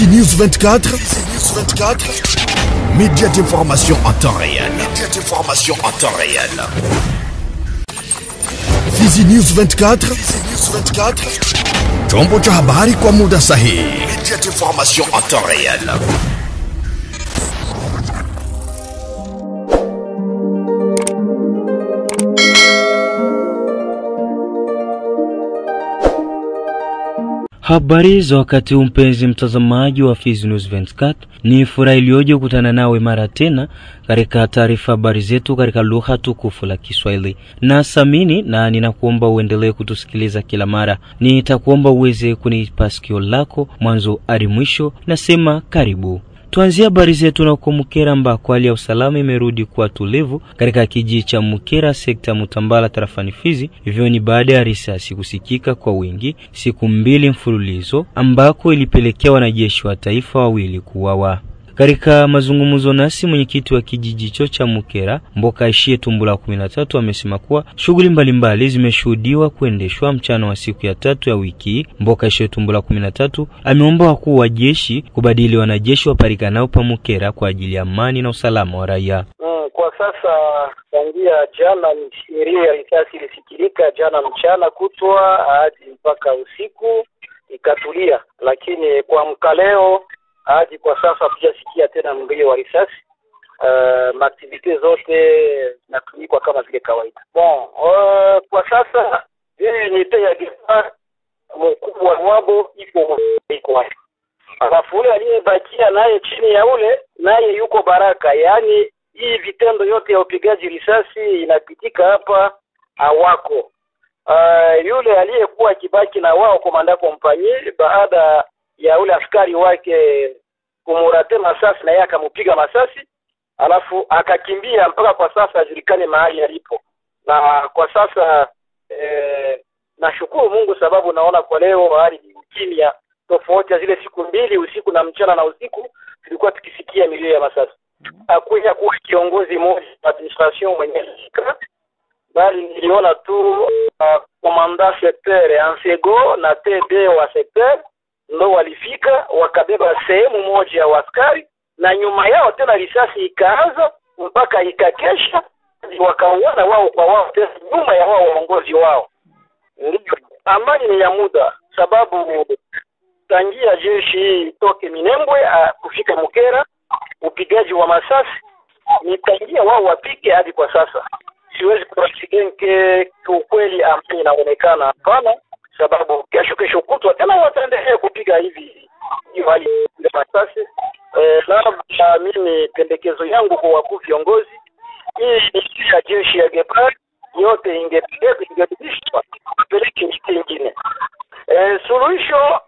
Fizi News 24. Média d'information en temps réel. Fizi News 24. Chombo cha habari kwa muda sahihi. Média d'information en temps réel. Habari za wakati mpenzi mtazamaji wa Fizi News 24, ni furaha iliyoje kukutana nawe mara tena katika taarifa habari zetu katika lugha tukufu la Kiswahili. Na samini na ninakuomba uendelee kutusikiliza kila mara. Nitakuomba uweze kunipa sikio lako mwanzo hadi mwisho. Nasema karibu. Tuanzie habari zetu na kwa Mukera ambako hali ya usalama imerudi kuwa tulivu katika kijiji cha Mukera sekta Mutambala tarafani Fizi. Hivyo ni baada ya risasi kusikika kwa wingi siku 2 mfululizo ambako ilipelekea wanajeshi wa taifa wawili kuuawa. Katika mazungumzo nasi mwenyekiti wa kijiji hicho cha Mukera Mboka Ishie Tumbula 13 amesema kuwa shughuli mbalimbali zimeshuhudiwa kuendeshwa mchana wa siku ya 3 ya wiki. Mboka Ishie Tumbula 13 ameomba wakuu wa jeshi kubadili wanajeshi waparikanao pa Mukera kwa ajili ya amani na usalama wa raia. Kwa sasa tangia jana sheria ya risasi ilisikilika jana mchana kutwa hadi mpaka usiku ikatulia, lakini kwa mkaleo hadi kwa sasa hatujasikia tena mlio wa risasi. Maaktivite zote zinatumikwa kama vile kawaida. Kwa sasa unité ya Gepa mkubwa wabo iko wapi? Alafu ule aliyebakia naye chini ya ule naye yuko Baraka. Yaani hii vitendo yote ya upigaji risasi inapitika hapa hawako. Yule aliyekuwa kibaki na wao komanda Kompanyie baada ya ule askari wake kumurate masasi na yeye akamupiga masasi, alafu akakimbia mpaka kwa sasa hajulikane mahali alipo. Na kwa sasa nashukuru Mungu sababu naona kwa leo hali ni kimya, tofauti ya zile siku 2 usiku na mchana na usiku tulikuwa tukisikia milio ya masasi. Hakuja kuwa kiongozi mmoja wa administration mwenyewe, bali niliona tu komanda secteur Ansego na TD wa secteur ndo walifika wakabeba sehemu moja ya askari, na nyuma yao tena risasi ikaanza mpaka ikakesha, wakauana wao kwa wao tena nyuma ya wao waongozi wao. Ndio amani ni ya muda, sababu tangia jeshi itoke Minembwe kufika Mukera upigaji wa masasi ni tangia wao wapike hadi kwa sasa. Siwezi kuhakikisha ukweli amani inaonekana, hapana, sababu kesho kutwa tena wataendelea kupiga hivi hali ya masasi. Na mimi pendekezo yangu kwa wakuu viongozi, hii ya jeshi ya Gepa yote ingepelekwa kupeleka nchi nyingine. Suluhisho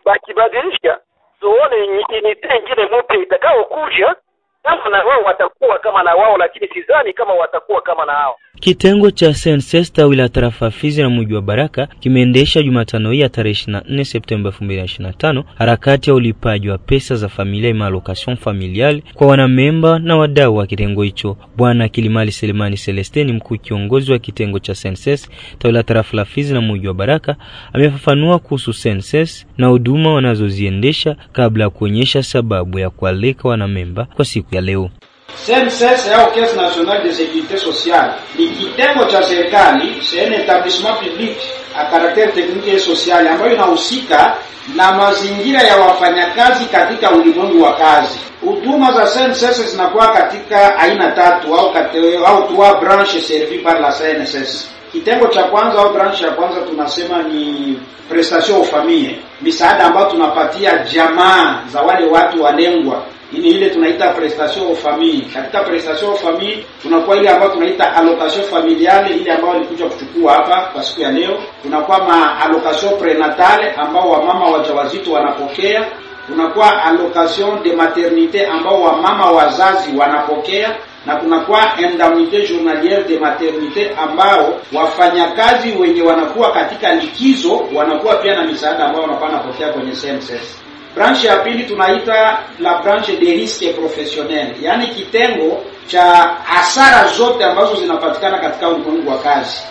bakibadilisha tuone unité nyingine mpya itakao kuja, kama na wao watakuwa kama na wao, lakini sidhani kama watakuwa kama na hao. Kitengo cha SNSS tawi la tarafa Fizi na mji wa Baraka kimeendesha Jumatano hii ya tarehe 24 Septemba 2025 harakati ya ulipaji wa pesa za familia ima allocation familiale kwa wanamemba na wadau wa kitengo hicho. Bwana Kilimali Selemani Celestini, mkuu kiongozi wa kitengo cha SNSS tawi la tarafa la Fizi na mji wa Baraka, amefafanua kuhusu SNSS na huduma wanazoziendesha kabla ya kuonyesha sababu ya kualika wanamemba kwa siku ya leo. SNSS au Caisse Nationale de Sécurité Sociale ni kitengo cha serikali, c'est un établissement public à caractère technique et social ambayo inahusika na mazingira ya wafanyakazi katika ulimwengu wa kazi. Huduma za SNSS zinakuwa katika aina 3 au 3 branches servies par la SNSS. Kitengo cha kwanza au branche ya kwanza tunasema ni prestation aux familles, misaada ambayo tunapatia jamaa za wale watu walengwa. Ile tunaita prestation aux familles. Katika prestation aux familles tunakuwa ile ambayo tunaita allocation familiale, ile ambayo nilikuja kuchukua hapa kwa siku ya leo. Tunakuwa ma allocation prenatale ambao wamama wajawazito wanapokea. Tunakuwa allocation de maternité ambao wamama wazazi wanapokea, na kunakuwa indemnité journalière de maternité ambao wafanyakazi wenye wanakuwa katika likizo wanakuwa pia na misaada ambao wanapokea kwenye SNSS. Branche ya pili tunaita la branche de risque professionnel, yani kitengo cha hasara zote ambazo zinapatikana katika ulimwengu wa kazi.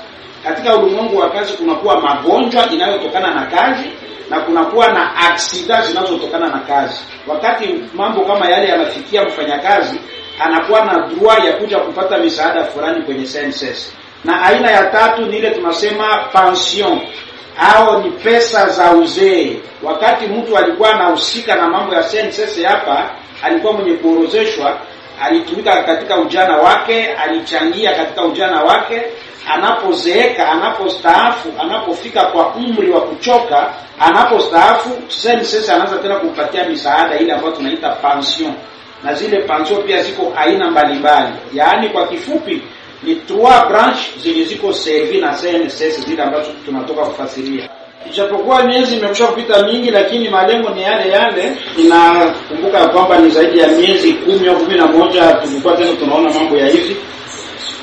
Katika ulimwengu wa kazi kunakuwa magonjwa inayotokana na kazi, na kunakuwa na accident zinazotokana na kazi. Wakati mambo kama yale yanafikia mfanyakazi, anakuwa na droit ya kuja kupata misaada fulani kwenye CNSS. Na aina ya tatu ni ile tunasema pension au ni pesa za uzee. Wakati mtu alikuwa anahusika na mambo ya CNSS hapa, alikuwa mwenye kuorozeshwa, alitumika katika ujana wake, alichangia katika ujana wake, anapozeeka, anapostaafu, anapofika kwa umri wa kuchoka, anapostaafu, CNSS anaanza tena kumpatia misaada ile ambayo tunaita pension. Na zile pension pia ziko aina mbalimbali. Yaani kwa kifupi ni 3 branch zenye ziko servi na CNSS zile ambazo tunatoka kufasiria. Ijapokuwa miezi imekwisha kupita mingi, lakini malengo ni yale yale. Ninakumbuka kwamba ni zaidi ya miezi 10 au 11 tulikuwa tena tunaona mambo ya hivi.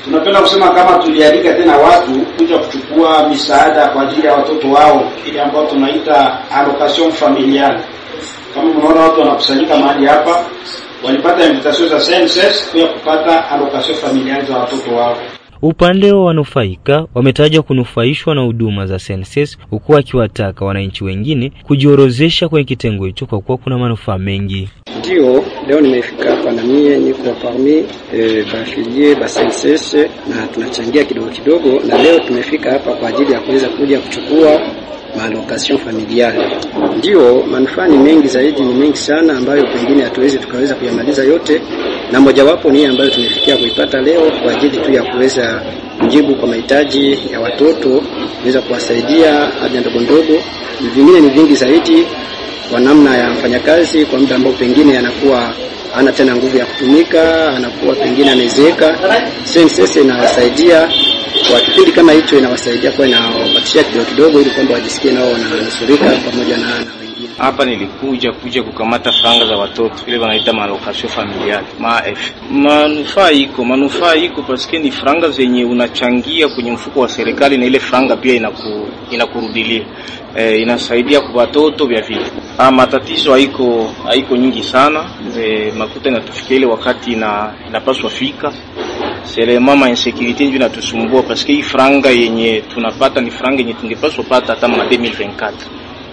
Tunapenda kusema kama tulialika tena watu kuja kuchukua misaada kwa ajili ya watoto wao, ile ambayo tunaita allocation familiale. Kama mnaona watu wanakusanyika mahali hapa, walipata invitation za CNSS kwa kupata allocation familiale za watoto wao. Upande wa wanufaika wametaja kunufaishwa na huduma za CNSS, huku akiwataka wananchi wengine kujiorozesha kwenye kitengo hicho kwa kuwa kuna manufaa mengi. Ndio leo nimefika hapa na mie niko parmi bafilie ba CNSS na tunachangia kidogo kidogo, na leo tumefika hapa kwa ajili ya kuweza kuja kuchukua malocation familiale. Ndio manufaa ni mengi zaidi, ni mengi sana ambayo pengine hatuwezi tukaweza kuyamaliza yote, na mojawapo ni ambayo tumefikia kuipata leo kwa ajili tu ya kuweza kujibu kwa mahitaji ya watoto, kuweza kuwasaidia haja ndogo ndogo. Vingine ni vingi zaidi kwa namna ya mfanyakazi kwa muda ambao pengine anakuwa hana tena nguvu ya kutumika, anakuwa pengine amezeeka. CNSS inawasaidia kwa kipindi kama hicho, inawasaidia kwa inawapatia kidogo kidogo ili kwamba wajisikie nao wananusurika pamoja na wengine. Hapa nilikuja kukamata franga za watoto ile wanaita malocation familiale MAF. Manufaa iko paske ni franga zenye unachangia kwenye mfuko wa serikali, na ile franga pia inakurudilia. Inasaidia kwa watoto vya vile. Matatizo haiko nyingi sana. Makuta inatufikia ile wakati inapaswa fika. Sele mama insecurity ndio inatusumbua paske hii franga yenye tunapata ni franga yenye tungepaswa pata hata ma 2024.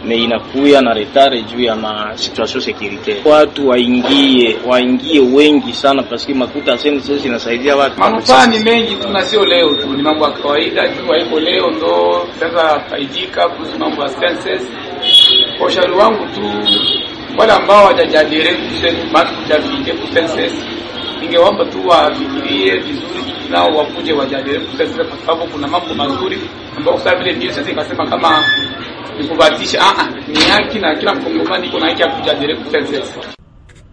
Me inakuya na retard juu ya ma situation securitaire. Watu waingie wengi sana paske makuta CNSS inasaidia watu. Manufaa ni mengi, tunasio leo tu, ni mambo ya kawaida tu, haiko leo ndo sasa faidika kuhusu mambo ya CNSS. Kwa ushauri wangu tu, wale ambao hawajajadili kuhusu CNSS, ningeomba tu wafikirie vizuri nao wakuje wajadili kuhusu, kwa sababu kuna mambo mazuri ambayo sasa vile ndio sasa ikasema kama nikubatisha ni haki na kila mkongomani iko na haki ya kujadili kuhusu.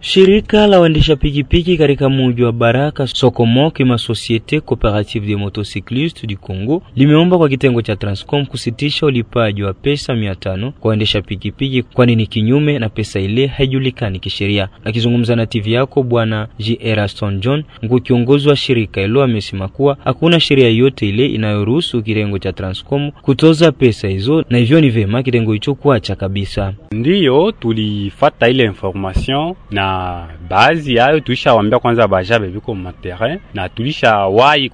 Shirika la waendesha pikipiki katika mji wa Baraka Sokomoki ma Societe Coopérative des Motocyclistes du Congo limeomba kwa kitengo cha Transcom kusitisha ulipaji wa pesa 500 kwa waendesha pikipiki, kwani ni kinyume na pesa ile haijulikani kisheria. Akizungumza na TV yako bwana J. Eraston John, kiongozi wa shirika hilo, amesema kuwa hakuna sheria yote ile inayoruhusu kitengo cha Transcom kutoza pesa hizo, na hivyo ni vema kitengo hicho kuacha kabisa. Ndiyo tulifata ile information na baadhi yayo tulishawaambia kwanza bajabe biko materrain, na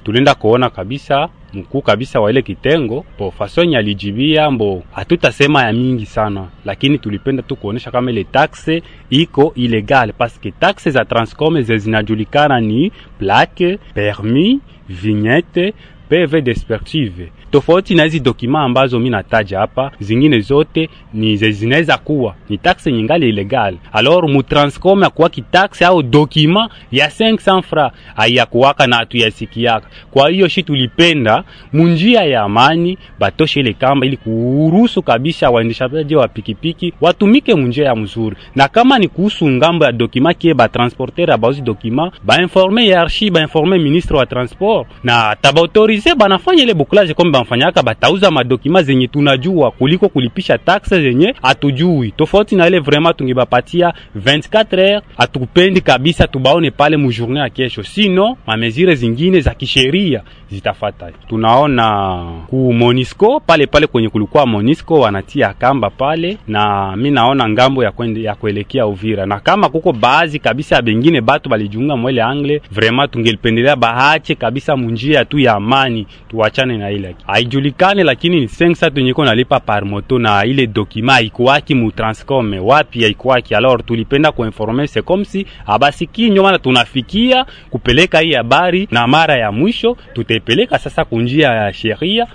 tulienda kuona kabisa mkuu kabisa wa ile kitengo po façon alijibia mbo hatutasema ya mingi sana, lakini tulipenda tu kuonesha kama ile taxe iko illegal parce que taxe za Transcom zinajulikana ni plaque, permis, vignette, PV d'expertise. Tofauti na hizi dokima ambazo mimi nataja hapa, zingine zote ni zinaweza kuwa ni taxe nyingali illegal. Alors mu Transcom kwa kitaxe au dokima ya 500 francs ayakuwaka na tuyasikiaka. Kwa hiyo shi tulipenda munjia ya amani batoshe ile kamba ili kuruhusu kabisa waendeshaji wa pikipiki watumike munjia ya mzuri. Na kama ni kuhusu ngambo ya dokima kie ba transporter abazi dokima ba informer hiérarchie, ba informer ministre wa transport na tabautorize banafanya ile bouclage comme mfanyaka batauza madokima zenye tunajua kuliko kulipisha taxe zenye atujui. Tofauti na ile vraiment tungebapatia 24 heures, atukupendi kabisa tubaone pale mu journée ya kesho, sino mamezire zingine za kisheria zitafata. Tunaona ku Monisco pale kwenye kulikuwa Monisco wanatia kamba pale, na mimi naona ngambo ya kuelekea Uvira, na kama kuko baadhi kabisa bengine batu balijiunga mwele angle, vraiment tungelipendelea bahache kabisa munjia tu ya amani. gani, tuachane na ile. Haijulikane, lakini ni 500 tunyeko nalipa par moto, na ile document haikuwaki mu Transcom wapi haikuwaki. Alors tulipenda kuinformer, c'est comme si abasiki nyoma tunafikia kupeleka hii habari, na mara ya mwisho tutapeleka sasa kunjia ya sheria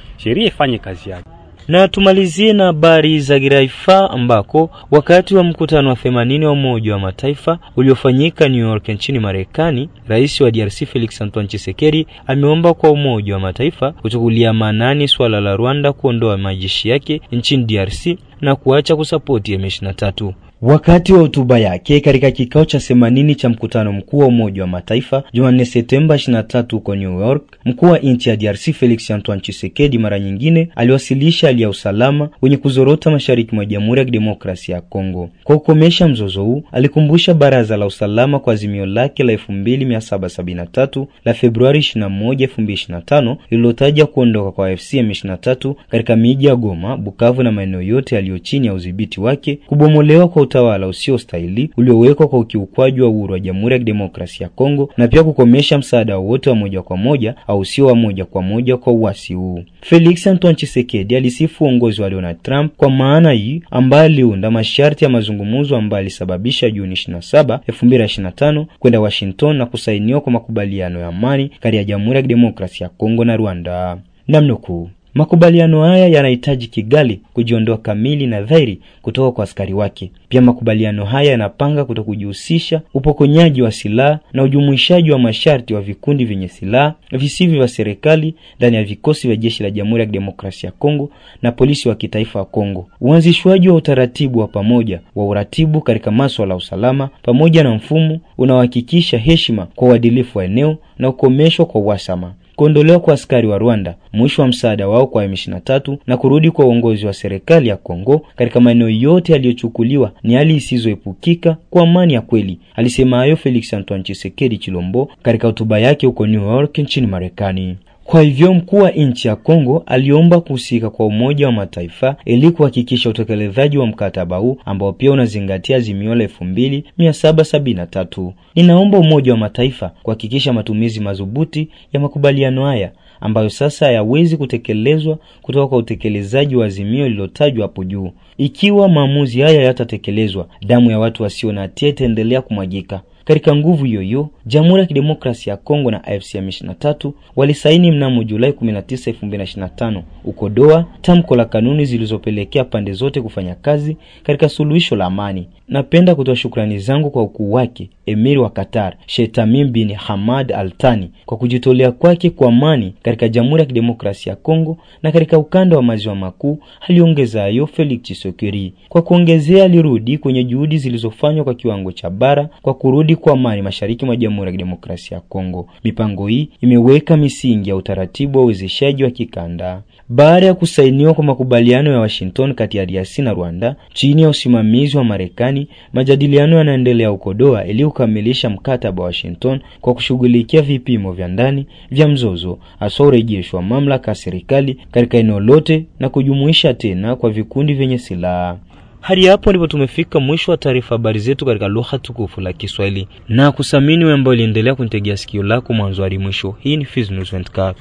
ifanye kazi yake. Na tumalizie na habari za kiraifa ambako wakati wa mkutano wa 80 wa Umoja wa Mataifa uliofanyika New York nchini Marekani, Rais wa DRC Felix Antoine Tshisekedi ameomba kwa Umoja wa Mataifa kuchukulia maanani swala la Rwanda kuondoa majeshi yake nchini DRC na kuacha kusapoti M23. Wakati wa hotuba yake katika kikao cha 80 cha mkutano mkuu wa Umoja wa Mataifa Jumanne Septemba 23 huko New York, mkuu wa nchi ya DRC Felix Antoine Tshisekedi mara nyingine aliwasilisha hali ya usalama wenye kuzorota mashariki mwa Jamhuri ya Kidemokrasia ya Kongo. Kwa kukomesha mzozo huu, alikumbusha Baraza la Usalama kwa azimio lake la 2773 la Februari 21, 2025 lililotaja kuondoka kwa AFC M23 katika miji ya Goma, Bukavu na maeneo yote yaliyo chini ya udhibiti wake, kubomolewa kwa utawala usio stahili uliowekwa kwa ukiukwaji wa uhuru wa Jamhuri ya Kidemokrasia ya Kongo, na pia kukomesha msaada wote wa moja kwa moja au sio wa moja kwa moja kwa uasi huu. Felix Antoine Tshisekedi alisifu uongozi wa Donald Trump kwa maana hii, ambaye aliunda masharti ya mazungumzo ambayo alisababisha Juni 27, 2025 kwenda Washington na kusainiwa kwa makubaliano ya amani kati ya Jamhuri ya Kidemokrasia ya Kongo na Rwanda. Namnukuu, makubaliano haya yanahitaji Kigali kujiondoa kamili na dhahiri kutoka kwa askari wake. Pia makubaliano haya yanapanga kutokujihusisha upokonyaji wa silaha na ujumuishaji wa masharti wa vikundi vyenye silaha visivyo vya serikali ndani ya vikosi vya jeshi la Jamhuri ya Kidemokrasia ya Kongo na polisi wa kitaifa wa Kongo. Uanzishwaji wa utaratibu wa pamoja wa uratibu katika masuala ya usalama pamoja na mfumo unaohakikisha heshima kwa uadilifu wa eneo na ukomeshwa kwa uhasama. Kuondolewa kwa askari wa Rwanda, mwisho wa msaada wao kwa M23 na kurudi kwa uongozi wa serikali ya Kongo katika maeneo yote yaliyochukuliwa ni hali isizoepukika kwa amani ya kweli, alisema hayo Felix Antoine Tshisekedi Chilombo katika hotuba yake huko New York nchini Marekani. Kwa hivyo mkuu wa nchi ya Kongo aliomba kuhusika kwa Umoja wa Mataifa ili kuhakikisha utekelezaji wa mkataba huu ambao pia unazingatia azimio la 2773. Ninaomba Umoja wa Mataifa kuhakikisha matumizi madhubuti ya makubaliano haya ambayo sasa hayawezi kutekelezwa kutoka kwa utekelezaji wa azimio lililotajwa hapo juu. Ikiwa maamuzi haya yatatekelezwa, damu ya watu wasio na hatia itaendelea kumwagika. Katika nguvu yoyo, Jamhuri ya Kidemokrasia ya Kongo na AFC M23 walisaini mnamo Julai 19, 2025 uko Doha tamko la kanuni zilizopelekea pande zote kufanya kazi katika suluhisho la amani. Napenda kutoa shukrani zangu kwa ukuu wake Emir wa Qatar, Sheikh Tamim bin Hamad Al Thani kwa kujitolea kwake kwa amani katika Jamhuri ya Kidemokrasia ya Kongo na katika ukanda wa Maziwa Makuu, aliongeza hayo Felix Tshisekedi. Kwa kuongezea, alirudi kwenye juhudi zilizofanywa kwa kiwango cha bara kwa kurudi kwa amani mashariki mwa Jamhuri ya Kidemokrasia ya Kongo. Mipango hii imeweka misingi ya utaratibu wa uwezeshaji wa kikanda. Baada ya kusainiwa kwa makubaliano ya Washington kati ya DRC na Rwanda chini ya usimamizi wa Marekani, majadiliano yanaendelea huko Doha ili kukamilisha mkataba wa Washington kwa kushughulikia vipimo vya ndani vya mzozo, hasa urejesho wa mamlaka ya serikali katika eneo lote na kujumuisha tena kwa vikundi vyenye silaha. Hadi hapo ndipo tumefika mwisho wa taarifa habari zetu katika lugha tukufu la Kiswahili. Na kusamini wewe ambao uliendelea kunitegea sikio lako mwanzo hadi mwisho. Hii ni Fizi News 24.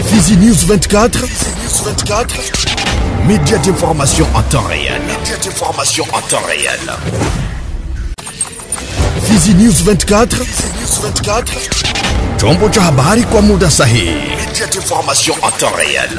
Fizi News 24, média d'information en temps réel. Fizi News 24, chombo cha habari kwa muda sahihi. Média d'information en temps réel.